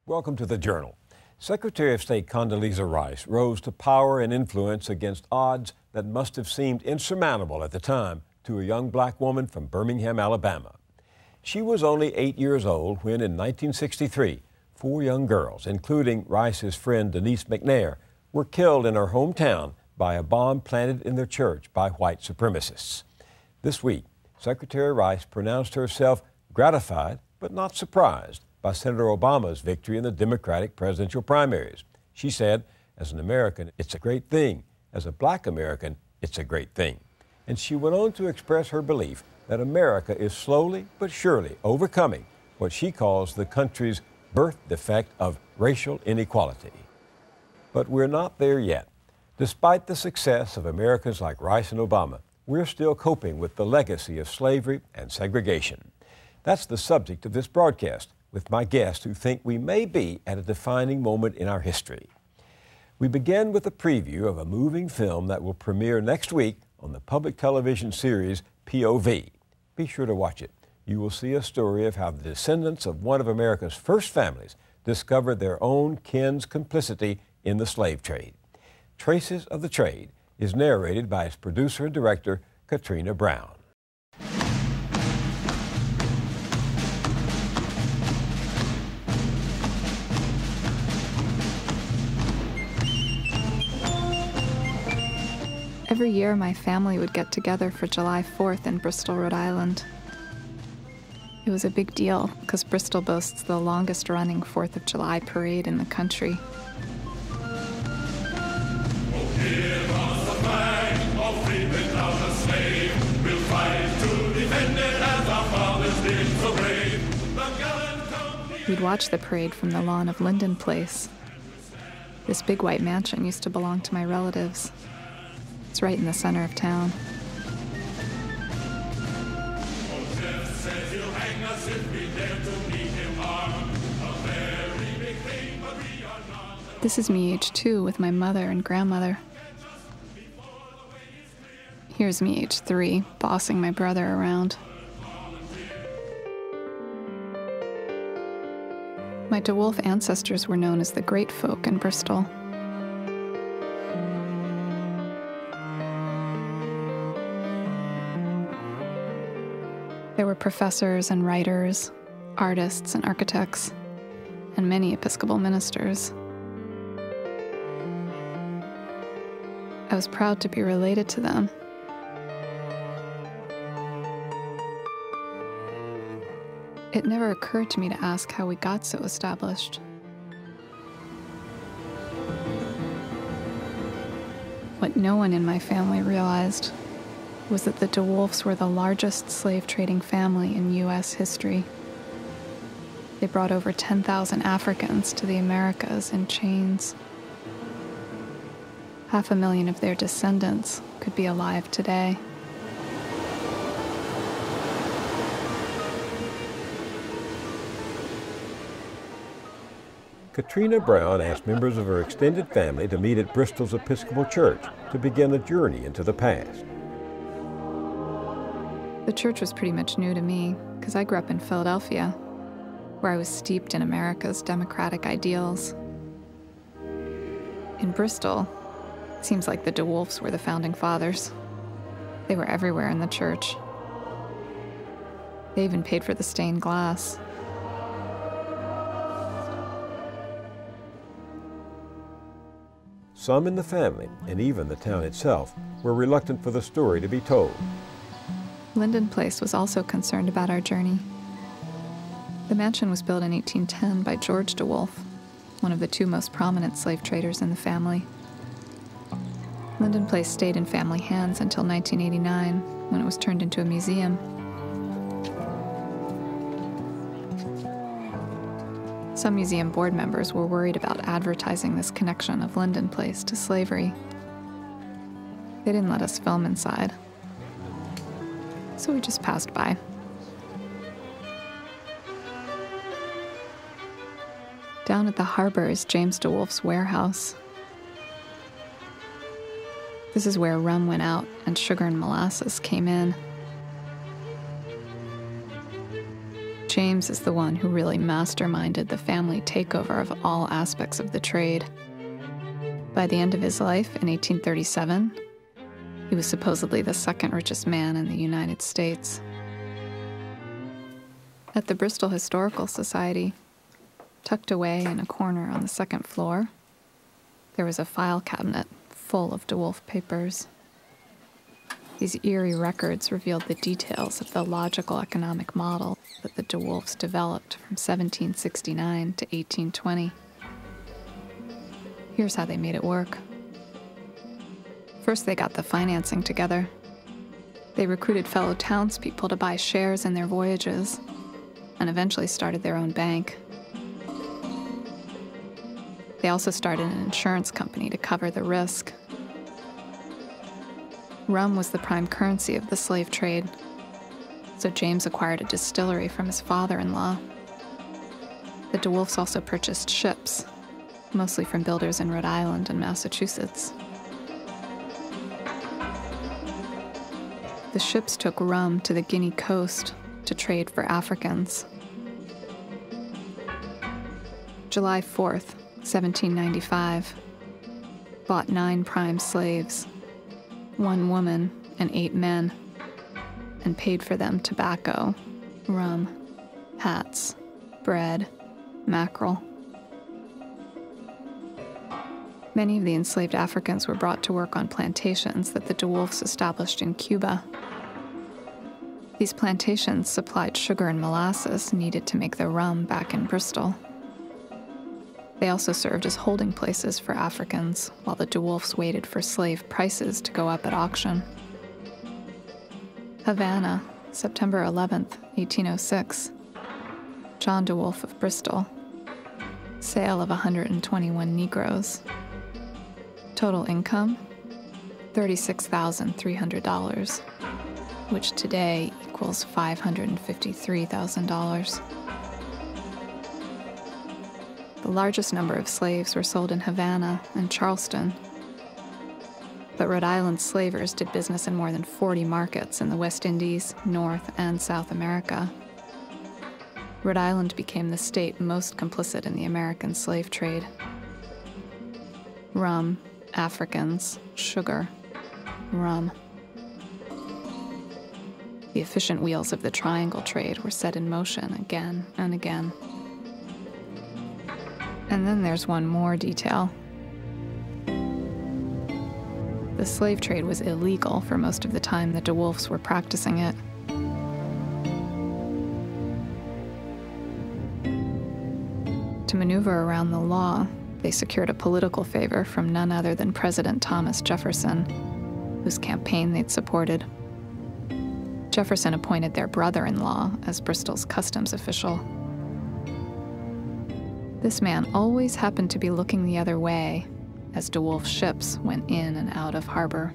Welcome to the Journal. Secretary of State Condoleezza Rice rose to power and influence against odds that must have seemed insurmountable at the time to a young black woman from Birmingham, Alabama. She was only 8 years old when, in 1963, 4 young girls, including Rice's friend Denise McNair, were killed in her hometown by a bomb planted in their church by white supremacists. This week, Secretary Rice pronounced herself gratified but not surprised by Senator Obama's victory in the Democratic presidential primaries. She said, "As an American, it's a great thing. As a black American, it's a great thing." And she went on to express her belief that America is slowly but surely overcoming what she calls the country's birth defect of racial inequality. But we're not there yet. Despite the success of Americans like Rice and Obama, we're still coping with the legacy of slavery and segregation. That's the subject of this broadcast, with my guests who think we may be at a defining moment in our history. We begin with a preview of a moving film that will premiere next week on the public television series POV. Be sure to watch it. You will see a story of how the descendants of one of America's first families discovered their own kin's complicity in the slave trade. Traces of the Trade is narrated by its producer and director, Katrina Brown. Every year, my family would get together for July 4th in Bristol, Rhode Island. It was a big deal because Bristol boasts the longest-running 4th of July parade in the country. We'd watch the parade from the lawn of Linden Place. This big white mansion used to belong to my relatives. It's right in the center of town. This is me age 2 with my mother and grandmother. Here's me age 3, bossing my brother around. My DeWolf ancestors were known as the Great Folk in Bristol. There were professors and writers, artists and architects, and many Episcopal ministers. I was proud to be related to them. It never occurred to me to ask how we got so established. What no one in my family realized was that the DeWolfs were the largest slave-trading family in U.S. history. They brought over 10,000 Africans to the Americas in chains. 500,000 of their descendants could be alive today. Katrina Brown asked members of her extended family to meet at Bristol's Episcopal Church to begin a journey into the past. The church was pretty much new to me because I grew up in Philadelphia, where I was steeped in America's democratic ideals. In Bristol, it seems like the DeWolfs were the founding fathers. They were everywhere in the church. They even paid for the stained glass. Some in the family, and even the town itself, were reluctant for the story to be told. Linden Place was also concerned about our journey. The mansion was built in 1810 by George DeWolf, one of the 2 most prominent slave traders in the family. Linden Place stayed in family hands until 1989, when it was turned into a museum. Some museum board members were worried about advertising this connection of Linden Place to slavery. They didn't let us film inside, so we just passed by. Down at the harbor is James DeWolf's warehouse. This is where rum went out and sugar and molasses came in. James is the one who really masterminded the family takeover of all aspects of the trade. By the end of his life, in 1837, he was supposedly the second richest man in the United States. At the Bristol Historical Society, tucked away in a corner on the second floor, there was a file cabinet full of DeWolf papers. These eerie records revealed the details of the logical economic model that the DeWolfs developed from 1769 to 1820. Here's how they made it work. First, they got the financing together. They recruited fellow townspeople to buy shares in their voyages, and eventually started their own bank. They also started an insurance company to cover the risk. Rum was the prime currency of the slave trade, so James acquired a distillery from his father-in-law. The DeWolfs also purchased ships, mostly from builders in Rhode Island and Massachusetts. The ships took rum to the Guinea coast to trade for Africans. July 4th, 1795, bought 9 prime slaves, 1 woman and 8 men, and paid for them tobacco, rum, hats, bread, mackerel. Many of the enslaved Africans were brought to work on plantations that the DeWolfs established in Cuba. These plantations supplied sugar and molasses needed to make the rum back in Bristol. They also served as holding places for Africans while the DeWolfs waited for slave prices to go up at auction. Havana, September 11th, 1806. John DeWolf of Bristol. Sale of 121 Negroes. Total income, $36,300, which today equals $553,000. The largest number of slaves were sold in Havana and Charleston, but Rhode Island slavers did business in more than 40 markets in the West Indies, North and South America. Rhode Island became the state most complicit in the American slave trade. Rum, Africans, sugar, rum. The efficient wheels of the triangle trade were set in motion again and again. And then there's one more detail. The slave trade was illegal for most of the time the DeWolfs were practicing it. To maneuver around the law, they secured a political favor from none other than President Thomas Jefferson, whose campaign they'd supported. Jefferson appointed their brother-in-law as Bristol's customs official. This man always happened to be looking the other way as DeWolf ships went in and out of harbor.